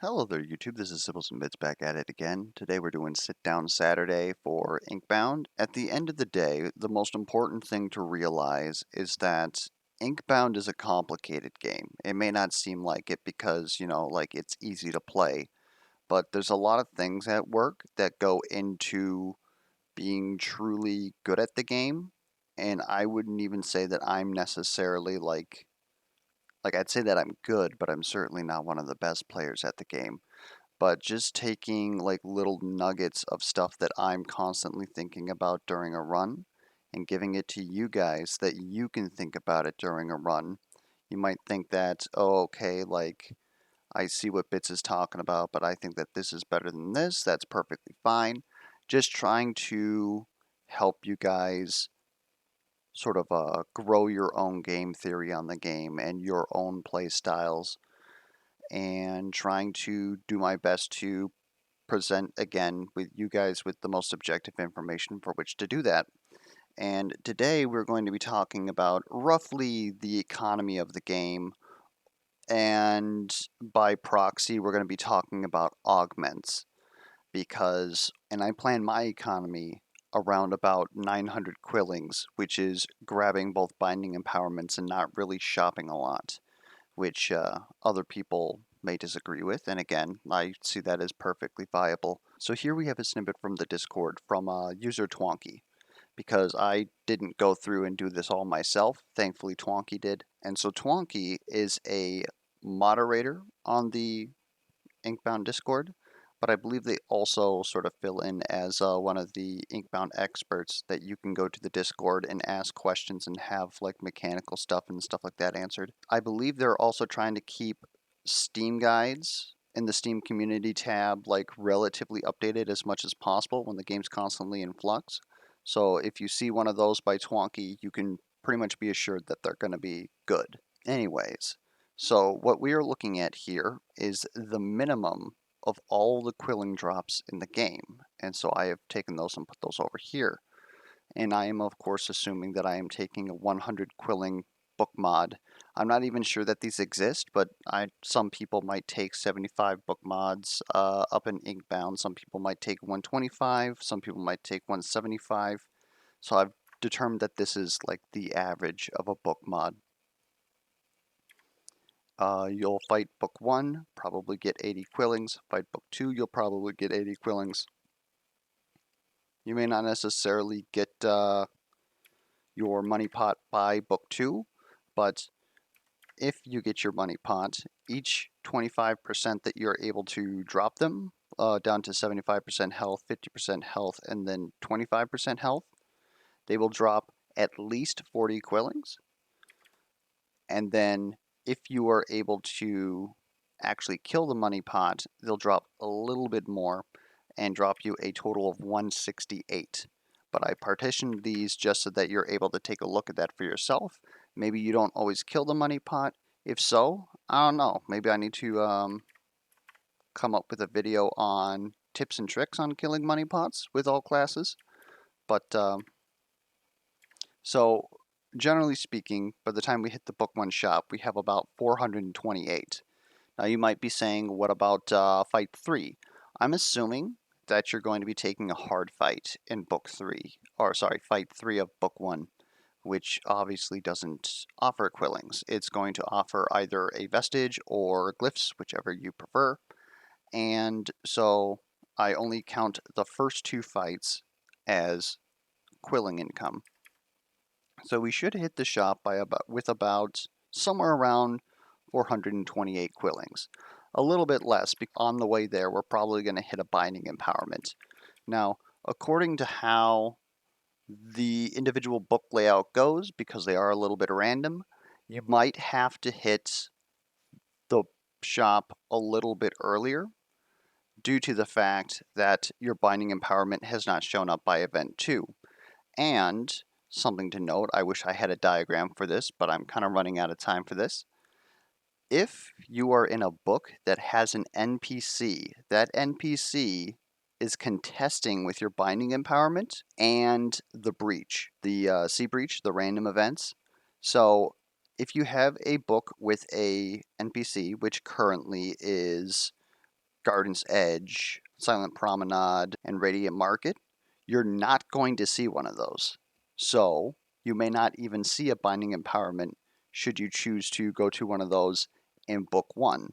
Hello there, YouTube. This is Sibbles and Bits back at it again. Today we're doing Sit Down Saturday for Inkbound. At the end of the day, the most important thing to realize is that Inkbound is a complicated game. It may not seem like it because, like it's easy to play, but there's a lot of things at work that go into being truly good at the game. And I wouldn't even say that I'm necessarily like I'd say that I'm good, but I'm certainly not one of the best players at the game. But just taking like little nuggets of stuff that I'm constantly thinking about during a run and giving it to you guys that you can think about it during a run. You might think that, oh, okay, like I see what Bits is talking about, but I think that this is better than this. That's perfectly fine. Just trying to help you guys sort of grow your own game theory on the game and your own play styles, and trying to do my best to present again with you guys with the most objective information for which to do that. And today we're going to be talking about roughly the economy of the game, and by proxy, we're going to be talking about augments and I plan my economy around about 900 quillings, which is grabbing both binding empowerments and not really shopping a lot, which other people may disagree with. And again, I see that as perfectly viable. So here we have a snippet from the Discord from user Twonky, because I didn't go through and do this all myself. Thankfully, Twonky did. And so Twonky is a moderator on the Inkbound Discord, but I believe they also sort of fill in as one of the Inkbound experts that you can go to the Discord and ask questions and have like mechanical stuff and stuff like that answered. I believe they're also trying to keep Steam guides in the Steam community tab like relatively updated as much as possible when the game's constantly in flux. So if you see one of those by Twonky, you can pretty much be assured that they're going to be good. Anyways, so what we are looking at here is the minimum of all the quilling drops in the game. And so I have taken those and put those over here. And I am of course assuming that I am taking a 100 quilling book mod. I'm not even sure that these exist, but some people might take 75 book mods up in Inkbound. Some people might take 125. Some people might take 175. So I've determined that this is like the average of a book mod. You'll fight book 1, probably get 80 quillings. Fight book 2, you'll probably get 80 quillings. You may not necessarily get your money pot by book 2, but if you get your money pot, each 25% that you're able to drop them down to 75% health, 50% health, and then 25% health, they will drop at least 40 quillings. And then if you are able to actually kill the money pot, they'll drop a little bit more and drop you a total of 168. But I partitioned these just so that you're able to take a look at that for yourself. Maybe you don't always kill the money pot. If so, I don't know. Maybe I need to come up with a video on tips and tricks on killing money pots with all classes. But so generally speaking, by the time we hit the book 1 shop, we have about 428. Now you might be saying, what about fight 3? I'm assuming that you're going to be taking a hard fight in book 3, or sorry, fight 3 of book 1, which obviously doesn't offer quillings. It's going to offer either a vestige or glyphs, whichever you prefer. And so I only count the first 2 fights as quilling income. So we should hit the shop with about somewhere around 428 quillings. A little bit less, because on the way there, we're probably going to hit a binding empowerment. Now, according to how the individual book layout goes, because they are a little bit random, you might have to hit the shop a little bit earlier due to the fact that your binding empowerment has not shown up by event 2. And something to note, I wish I had a diagram for this, but I'm kind of running out of time for this. If you are in a book that has an NPC, that NPC is contesting with your binding empowerment and the breach, the sea breach, the random events. So if you have a book with a NPC, which currently is Garden's Edge, Silent Promenade, and Radiant Market, you're not going to see one of those. So you may not even see a Binding Empowerment should you choose to go to one of those in Book 1.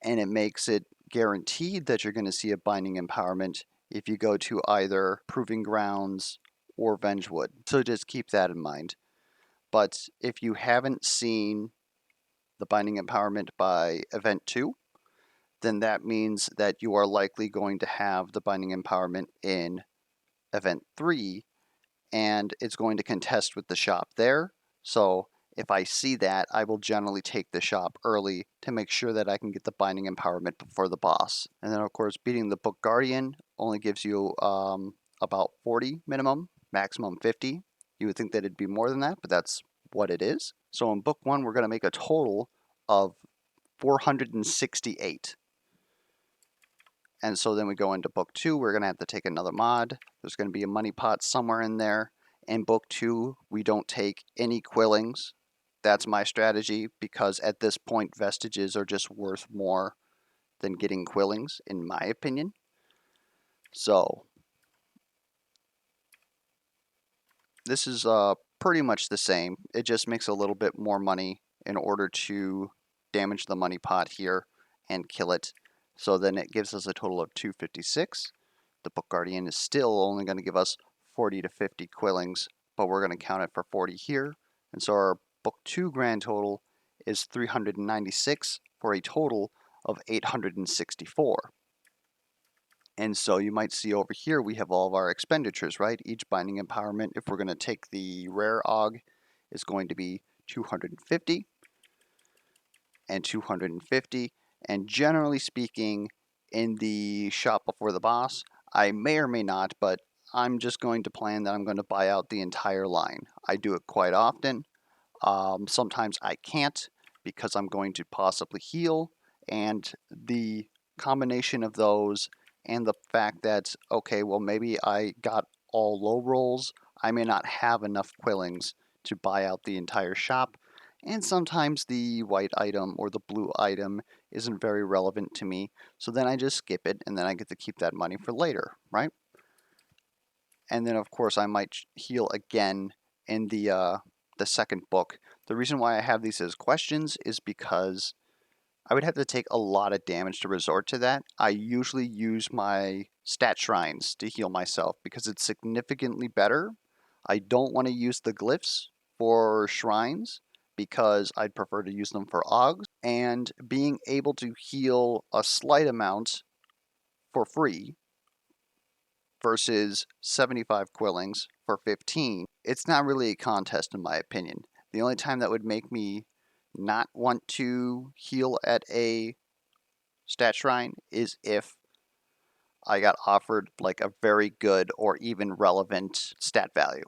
And it makes it guaranteed that you're going to see a Binding Empowerment if you go to either Proving Grounds or Vengewood. So just keep that in mind. But if you haven't seen the Binding Empowerment by Event 2, then that means that you are likely going to have the Binding Empowerment in Event 3, and it's going to contest with the shop there. So if I see that, I will generally take the shop early to make sure that I can get the Binding Empowerment before the boss. And then, of course, beating the Book Guardian only gives you about 40 minimum, maximum 50. You would think that it'd be more than that, but that's what it is. So in Book 1, we're going to make a total of 468. And so then we go into Book 2, we're going to have to take another mod. There's going to be a money pot somewhere in there. In Book 2, we don't take any Quillings. That's my strategy, because at this point, Vestiges are just worth more than getting Quillings, in my opinion. So this is pretty much the same. It just makes a little bit more money in order to damage the money pot here and kill it. So then it gives us a total of 256. The Book Guardian is still only going to give us 40 to 50 Quillings, but we're going to count it for 40 here. And so our Book 2 grand total is 396 for a total of 864. And so you might see over here we have all of our expenditures, right? Each Binding Empowerment, if we're going to take the rare AUG, is going to be 250 and 250. And generally speaking, in the shop before the boss, I may or may not, but I'm just going to plan that I'm going to buy out the entire line. I do it quite often. Sometimes I can't because I'm going to possibly heal, and the combination of those and the fact that, okay, well, maybe I got all low rolls, I may not have enough Quillings to buy out the entire shop, and sometimes the white item or the blue item isn't very relevant to me, so then I just skip it, and then I get to keep that money for later, right? And then, of course, I might heal again in the second book. The reason why I have these as questions is because I would have to take a lot of damage to resort to that. I usually use my stat shrines to heal myself because it's significantly better. I don't want to use the glyphs for shrines because I'd prefer to use them for AUGs. And being able to heal a slight amount for free versus 75 Quillings for 15, it's not really a contest in my opinion. The only time that would make me not want to heal at a stat shrine is if I got offered like a very good or even relevant stat value.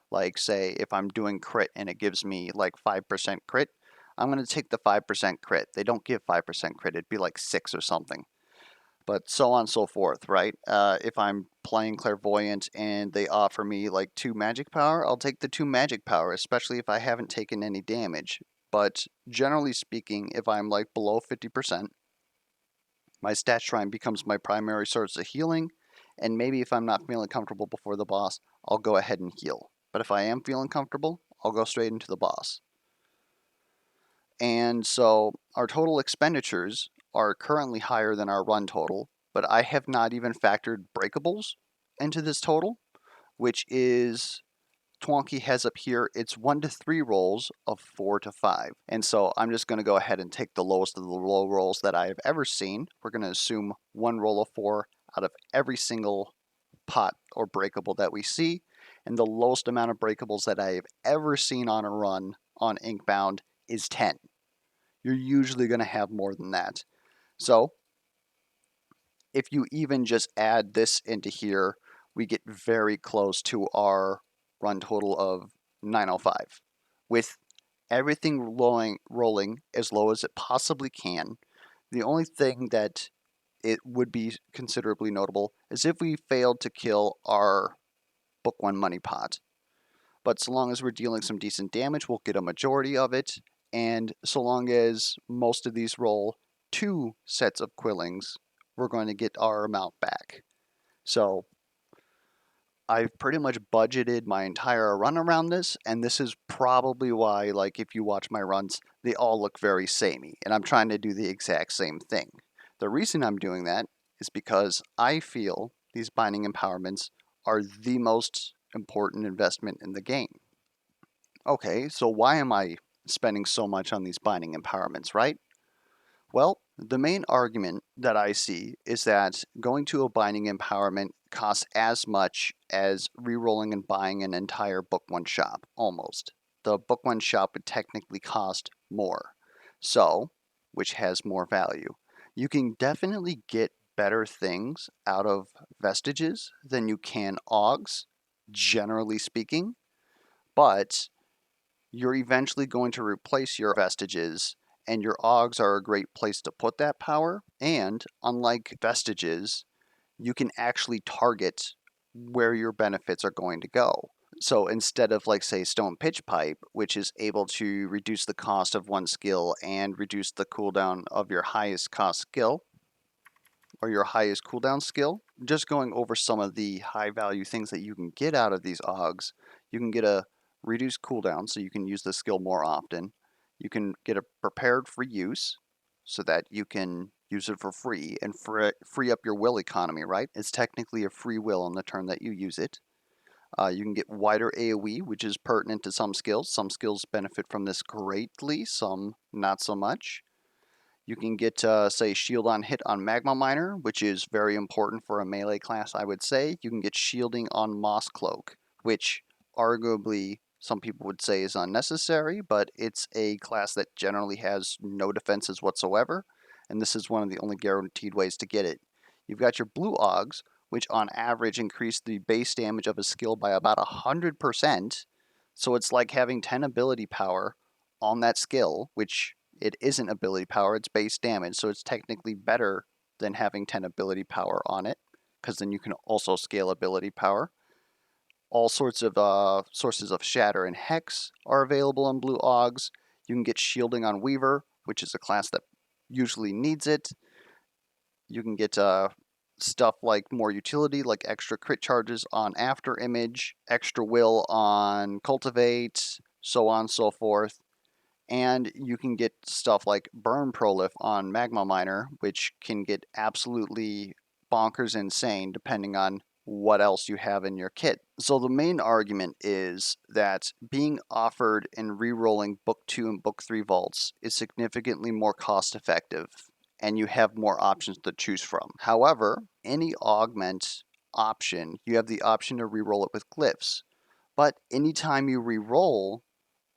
Like say if I'm doing crit and it gives me like 5% crit, I'm going to take the 5% crit. They don't give 5% crit, it'd be like 6 or something. But so on and so forth, right? If I'm playing Clairvoyant and they offer me like 2 magic power, I'll take the 2 magic power, especially if I haven't taken any damage. But generally speaking, if I'm like below 50%, my stat shrine becomes my primary source of healing, and maybe if I'm not feeling comfortable before the boss, I'll go ahead and heal. But if I am feeling comfortable, I'll go straight into the boss. And so our total expenditures are currently higher than our run total, but I have not even factored breakables into this total, which is Twonky has up here, it's 1 to 3 rolls of 4 to 5. And so I'm just going to go ahead and take the lowest of the low rolls that I have ever seen. We're going to assume 1 roll of 4 out of every single pot or breakable that we see. And the lowest amount of breakables that I have ever seen on a run on Inkbound is 10. You're usually going to have more than that. So if you even just add this into here, we get very close to our run total of 905 with everything rolling as low as it possibly can. The only thing that it would be considerably notable is if we failed to kill our Book 1 money pot. But so long as we're dealing some decent damage, we'll get a majority of it. And so long as most of these roll 2 sets of Quillings, we're going to get our amount back. So I've pretty much budgeted my entire run around this, and this is probably why, like, if you watch my runs, they all look very samey, and I'm trying to do the exact same thing. The reason I'm doing that is because I feel these binding empowerments are the most important investment in the game. Okay, so why am I spending so much on these binding empowerments, right? Well, the main argument that I see is that going to a binding empowerment costs as much as re-rolling and buying an entire book one shop, almost. The book one shop would technically cost more, so, which has more value. You can definitely get better things out of vestiges than you can augs, generally speaking, but you're eventually going to replace your vestiges, and your augs are a great place to put that power. And unlike vestiges, you can actually target where your benefits are going to go. So instead of, like, say, Stone Pitch Pipe, which is able to reduce the cost of one skill and reduce the cooldown of your highest cost skill, or your highest cooldown skill, just going over some of the high value things that you can get out of these augs. You can get a reduced cooldown, so you can use the skill more often. You can get a prepared for use, so that you can use it for free and free up your will economy, right? It's technically a free will on the turn that you use it. You can get wider AoE, which is pertinent to some skills. Some skills benefit from this greatly, some not so much. You can get, say, shield on hit on Magma Miner, which is very important for a melee class, I would say. You can get shielding on Moss Cloak, which arguably some people would say is unnecessary, but it's a class that generally has no defenses whatsoever, and this is one of the only guaranteed ways to get it. You've got your blue augs, which on average increase the base damage of a skill by about 100%, so it's like having 10 ability power on that skill, which it isn't ability power, it's base damage, so it's technically better than having 10 ability power on it, because then you can also scale ability power. All sorts of sources of Shatter and Hex are available on Blue Augs. You can get shielding on Weaver, which is a class that usually needs it. You can get stuff like more utility, like extra crit charges on After Image, extra will on Cultivate, so on and so forth. And you can get stuff like Burn Prolif on Magma Miner, which can get absolutely bonkers insane depending on what else you have in your kit. So the main argument is that being offered and re-rolling Book 2 and Book 3 vaults is significantly more cost effective, and you have more options to choose from. However, any augment option, you have the option to re-roll it with glyphs. But anytime you re-roll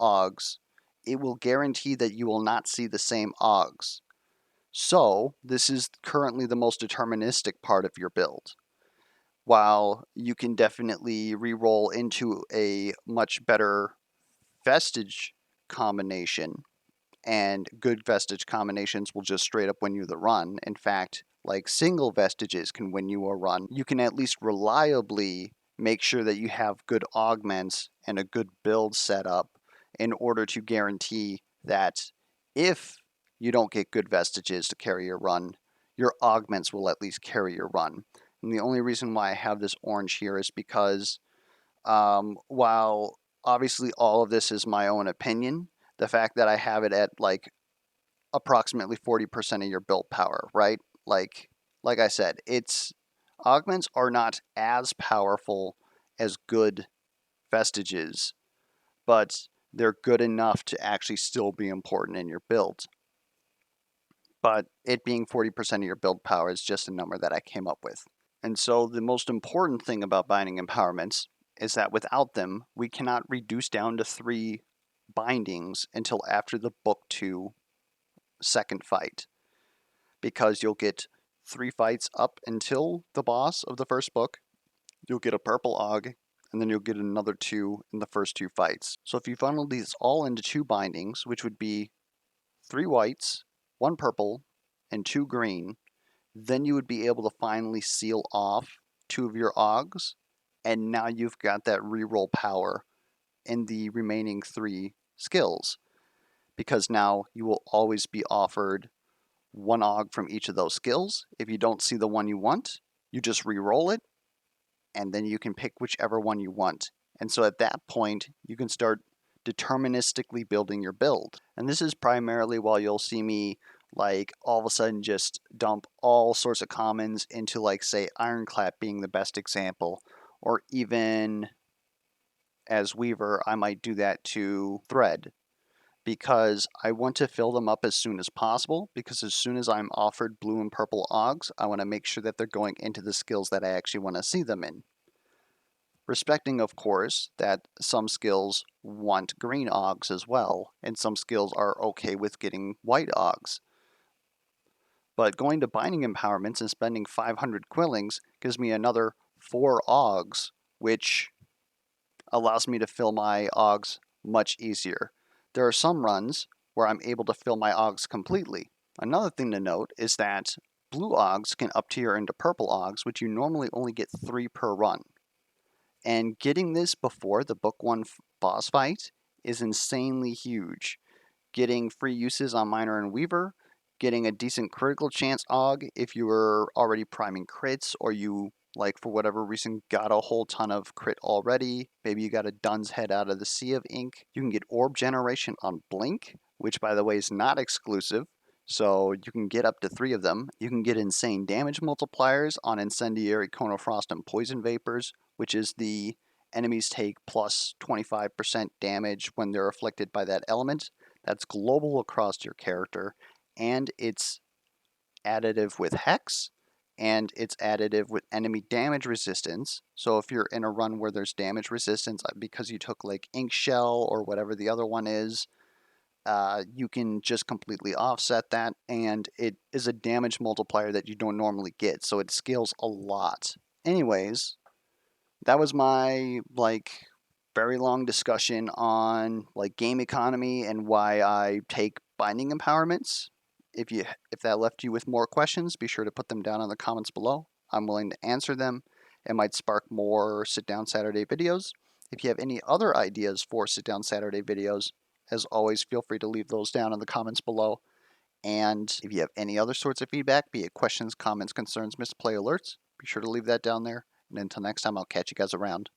augs, it will guarantee that you will not see the same augs. So this is currently the most deterministic part of your build. While you can definitely re-roll into a much better vestige combination, and good vestige combinations will just straight up win you the run. In fact, like, single vestiges can win you a run. You can at least reliably make sure that you have good augments and a good build set up in order to guarantee that if you don't get good vestiges to carry your run, your augments will at least carry your run. And the only reason why I have this orange here is because while obviously all of this is my own opinion, the fact that I have it at like approximately 40% of your build power, right? Like I said, it's augments are not as powerful as good vestiges, but they're good enough to actually still be important in your build. But it being 40% of your build power is just a number that I came up with. And so the most important thing about binding empowerments is that without them, we cannot reduce down to 3 bindings until after the Book 2 second fight, because you'll get 3 fights up until the boss of the first book, you'll get a purple aug, and then you'll get another 2 in the first 2 fights. So if you funnel these all into 2 bindings, which would be 3 whites, 1 purple, and 2 green, then you would be able to finally seal off 2 of your augs, and now you've got that reroll power in the remaining 3 skills, because now you will always be offered one Og from each of those skills. If you don't see the one you want, you just re-roll it, and then you can pick whichever one you want. And so at that point, you can start deterministically building your build. And this is primarily while you'll see me like all of a sudden just dump all sorts of commons into, like, say, Ironclad being the best example, or even as Weaver, I might do that to Thread, because I want to fill them up as soon as possible, because as soon as I'm offered blue and purple Ogs, I want to make sure that they're going into the skills that I actually want to see them in. Respecting, of course, that some skills want green Ogs as well, and some skills are okay with getting white Ogs. But going to Binding Empowerments and spending 500 Quillings gives me another 4 Ogs, which allows me to fill my Ogs much easier. There are some runs where I'm able to fill my Ogs completely. Another thing to note is that blue Ogs can up tier into purple Ogs, which you normally only get 3 per run. And getting this before the Book 1 boss fight is insanely huge. Getting free uses on Miner and Weaver, getting a decent critical chance Og if you were already priming crits, or you, like, for whatever reason, got a whole ton of crit already. Maybe you got a Dun's Head out of the Sea of Ink. You can get Orb Generation on Blink, which, by the way, is not exclusive, so you can get up to 3 of them. You can get insane damage multipliers on Incendiary, Cone of Frost, and Poison Vapors, which is the enemies take plus 25% damage when they're afflicted by that element. That's global across your character, and it's additive with Hex, and it's additive with enemy damage resistance. So if you're in a run where there's damage resistance because you took, like, Ink Shell or whatever the other one is, you can just completely offset that, and it is a damage multiplier that you don't normally get, so it scales a lot. Anyways, that was my, like, very long discussion on, like, game economy and why I take Binding Empowerments. If that left you with more questions, be sure to put them down in the comments below. I'm willing to answer them. It might spark more Sit Down Saturday videos. If you have any other ideas for Sit Down Saturday videos, as always, feel free to leave those down in the comments below. And if you have any other sorts of feedback, be it questions, comments, concerns, misplay alerts, be sure to leave that down there. And until next time, I'll catch you guys around.